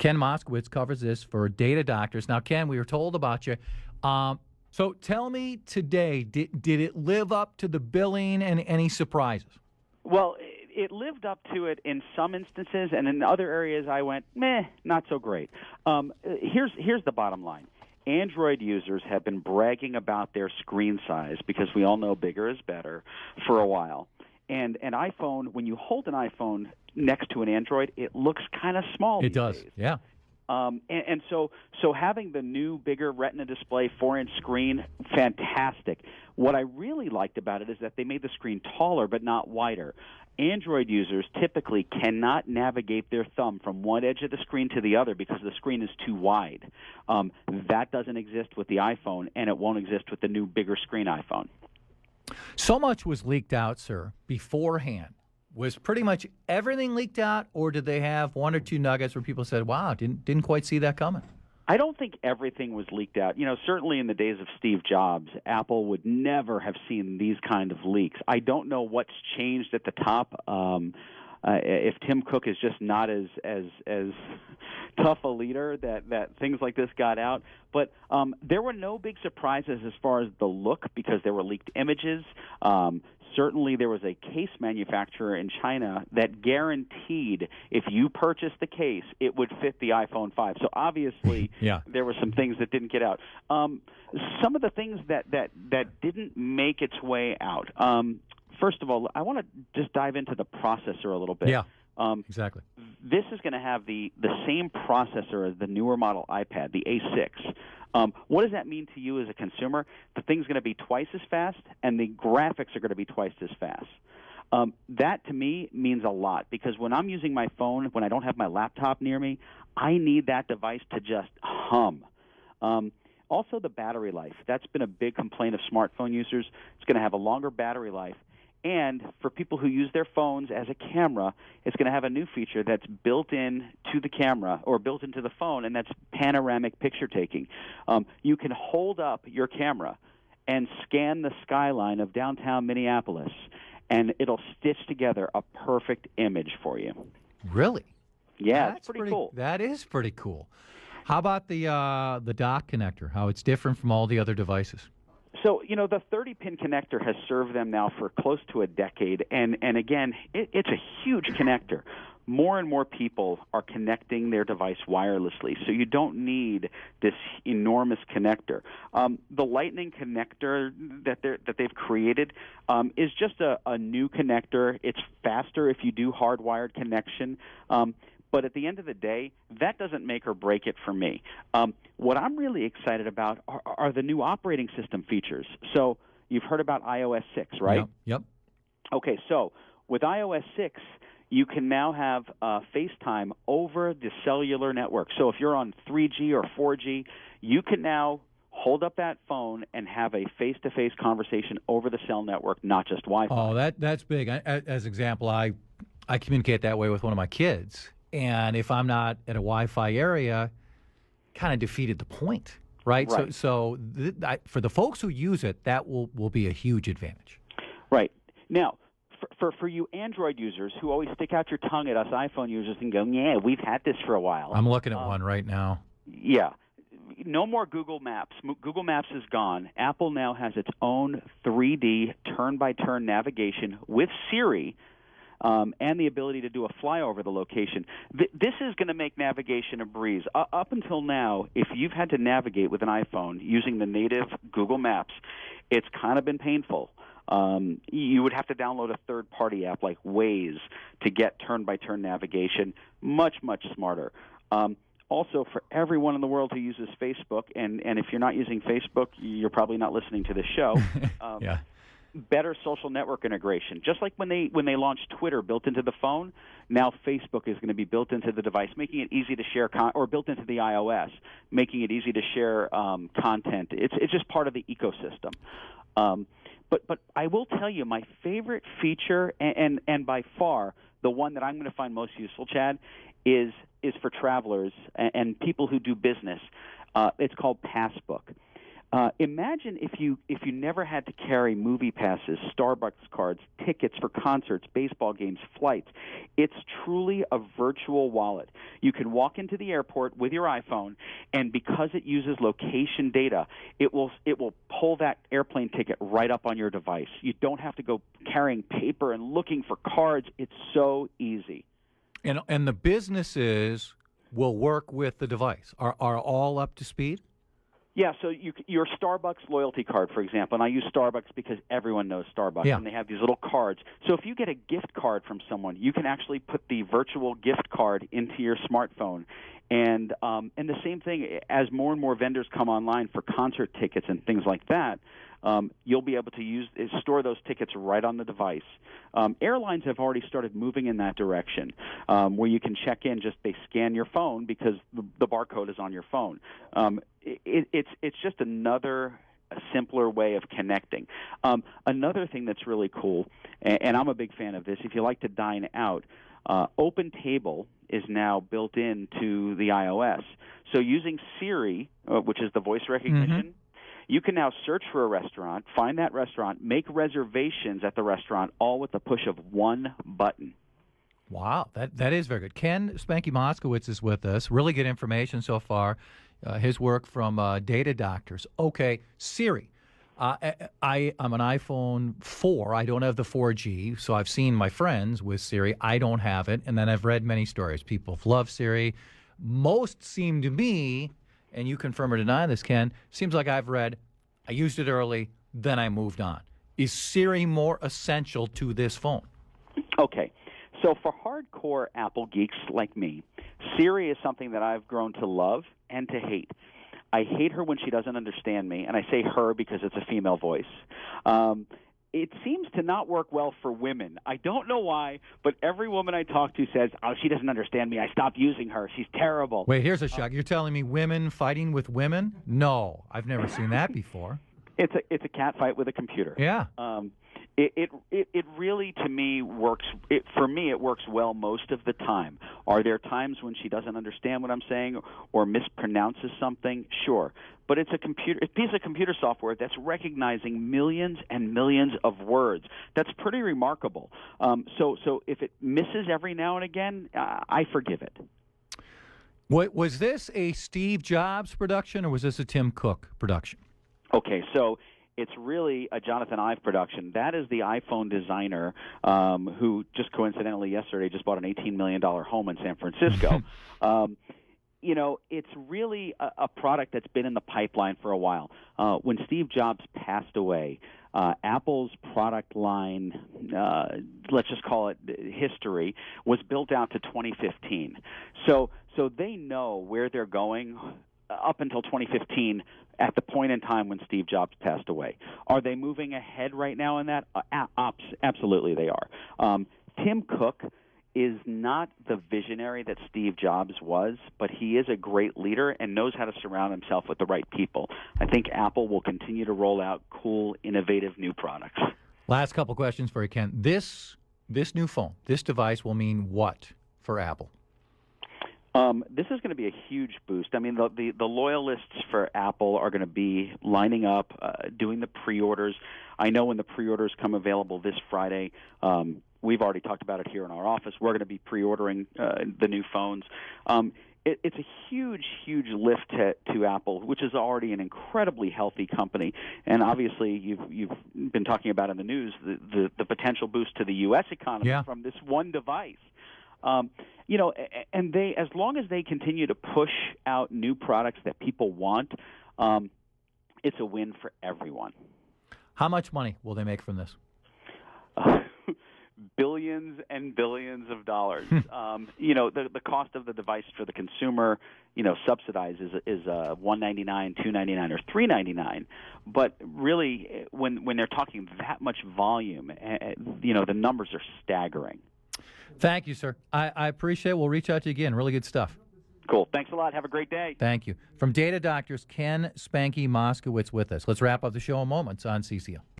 Ken Moskowitz covers this for Data Doctors. Now, Ken, we were told about you. So tell me today, did it live up to the billing and any surprises? Well, it lived up to it in some instances, and in other areas I went, meh, not so great. Here's the bottom line. Android users have been bragging about their screen size because we all know bigger is better for a while. And an iPhone, when you hold an iPhone next to an Android, it looks kind of small. It does, days. yeah. And so having the new, bigger Retina display, 4-inch screen, fantastic. What I really liked about it is that they made the screen taller but not wider. Android users typically cannot navigate their thumb from one edge of the screen to the other because the screen is too wide. That doesn't exist with the iPhone, and it won't exist with the new, bigger screen iPhone. So much was leaked out, sir, beforehand. Was pretty much everything leaked out, or did they have one or two nuggets where people said, wow, didn't quite see that coming? I don't think everything was leaked out. Certainly in the days of Steve Jobs, Apple would never have seen these kind of leaks. I don't know what's changed at the top. If Tim Cook is just not as tough a leader that things like this got out. But there were no big surprises as far as the look because there were leaked images. Certainly there was a case manufacturer in China that guaranteed if you purchased the case, it would fit the iPhone 5. So obviously there were some things that didn't get out. Some of the things that didn't make its way out. First of all, I want to just dive into the processor a little bit. Yeah, exactly. This is going to have the same processor as the newer model iPad, the A6. What does that mean to you as a consumer? The thing's going to be twice as fast, and the graphics are going to be twice as fast. That, to me, means a lot because when I'm using my phone, when I don't have my laptop near me, I need that device to just hum. Also, the battery life. That's been a big complaint of smartphone users. It's going to have a longer battery life. And for people who use their phones as a camera, it's going to have a new feature that's built in to the camera or built into the phone, and that's panoramic picture taking. You can hold up your camera and scan the skyline of downtown Minneapolis, and it'll stitch together a perfect image for you. Really? Yeah, it's pretty cool. That is pretty cool. How about the dock connector, how it's different from all the other devices? So, the 30-pin connector has served them now for close to a decade, and again, it's a huge connector. More and more people are connecting their device wirelessly, so you don't need this enormous connector. The Lightning connector that they've created is just a new connector. It's faster if you do hardwired connection. But at the end of the day, that doesn't make or break it for me. What I'm really excited about are the new operating system features. So you've heard about iOS 6, right? Yep. Okay, so with iOS 6, you can now have FaceTime over the cellular network. So if you're on 3G or 4G, you can now hold up that phone and have a face-to-face conversation over the cell network, not just Wi-Fi. Oh, that's big. As example, I communicate that way with one of my kids. And if I'm not at a Wi-Fi area, kind of defeated the point, right? So for the folks who use it, that will be a huge advantage. Right. Now, for you Android users who always stick out your tongue at us iPhone users and go, yeah, we've had this for a while. I'm looking at one right now. Yeah. No more Google Maps. Google Maps is gone. Apple now has its own 3D turn-by-turn navigation with Siri, and the ability to do a flyover of the location. This is going to make navigation a breeze. Up until now, if you've had to navigate with an iPhone using the native Google Maps, it's kind of been painful. You would have to download a third-party app like Waze to get turn-by-turn navigation. Much, much smarter. Also, for everyone in the world who uses Facebook, and if you're not using Facebook, you're probably not listening to this show. Yeah. Better social network integration. Just like when they launched Twitter built into the phone, now Facebook is going to be built into the device, making it easy to share or built into the iOS, making it easy to share content. It's just part of the ecosystem. But I will tell you, my favorite feature, and by far the one that I'm going to find most useful, Chad, is for travelers and people who do business. It's called Passbook. Imagine if you never had to carry movie passes, Starbucks cards, tickets for concerts, baseball games, flights. It's truly a virtual wallet. You can walk into the airport with your iPhone, and because it uses location data, it will pull that airplane ticket right up on your device. You don't have to go carrying paper and looking for cards. It's so easy. And the businesses will work with the device. Are all up to speed? Yeah, so your Starbucks loyalty card, for example, and I use Starbucks because everyone knows Starbucks, and they have these little cards. So if you get a gift card from someone, you can actually put the virtual gift card into your smartphone. And the same thing, as more and more vendors come online for concert tickets and things like that, you'll be able to store those tickets right on the device. Airlines have already started moving in that direction, where you can check in, they scan your phone because the barcode is on your phone. It's just a simpler way of connecting. Another thing that's really cool, and I'm a big fan of this, if you like to dine out, Open Table is now built into the iOS. So using Siri, which is the voice recognition, you can now search for a restaurant, find that restaurant, make reservations at the restaurant, all with the push of one button. Wow, that is very good. Ken Spanky Moskowitz is with us. Really good information so far. His work from Data Doctors. Okay, Siri. I'm an iPhone 4. I don't have the 4G, so I've seen my friends with Siri. I don't have it, and then I've read many stories. People love Siri. Most seem to me, and you confirm or deny this, Ken, seems like I've read, I used it early, then I moved on. Is Siri more essential to this phone? Okay. So for hardcore Apple geeks like me, Siri is something that I've grown to love and to hate. I hate her when she doesn't understand me, and I say her because it's a female voice. It seems to not work well for women. I don't know why, but every woman I talk to says, "Oh, she doesn't understand me. I stopped using her. She's terrible." Wait, here's a shock. You're telling me women fighting with women? No, I've never seen that before. It's a cat fight with a computer. Yeah. It really, to me, works. For me, it works well most of the time. Are there times when she doesn't understand what I'm saying or mispronounces something? Sure. But it's a piece of computer software that's recognizing millions and millions of words. That's pretty remarkable. So if it misses every now and again, I forgive it. Was this a Steve Jobs production or was this a Tim Cook production? Okay, so it's really a Jonathan Ive production. That is the iPhone designer who just coincidentally yesterday just bought an $18 million home in San Francisco. It's really a product that's been in the pipeline for a while. When Steve Jobs passed away, Apple's product line, let's just call it history, was built out to 2015. So they know where they're going up until 2015 at the point in time when Steve Jobs passed away. Are they moving ahead right now in that? Absolutely they are. Tim Cook is not the visionary that Steve Jobs was, but he is a great leader and knows how to surround himself with the right people. I think Apple will continue to roll out cool, innovative new products. Last couple questions for you, Ken. This new phone, this device will mean what for Apple? This is going to be a huge boost. I mean, the loyalists for Apple are going to be lining up, doing the pre-orders. I know when the pre-orders come available this Friday, we've already talked about it here in our office. We're going to be pre-ordering the new phones. It's a huge, huge lift to Apple, which is already an incredibly healthy company. And obviously, you've been talking about in the news the potential boost to the U.S. economy from this one device. And they, as long as they continue to push out new products that people want, it's a win for everyone. How much money will they make from this? Billions and billions of dollars. The cost of the device for the consumer, subsidized is $199, $299, or $399. But really, when they're talking that much volume, the numbers are staggering. Thank you, sir. I appreciate it. We'll reach out to you again. Really good stuff. Cool. Thanks a lot. Have a great day. Thank you. From Data Doctors, Ken Spanky Moskowitz with us. Let's wrap up the show in moments on CCO.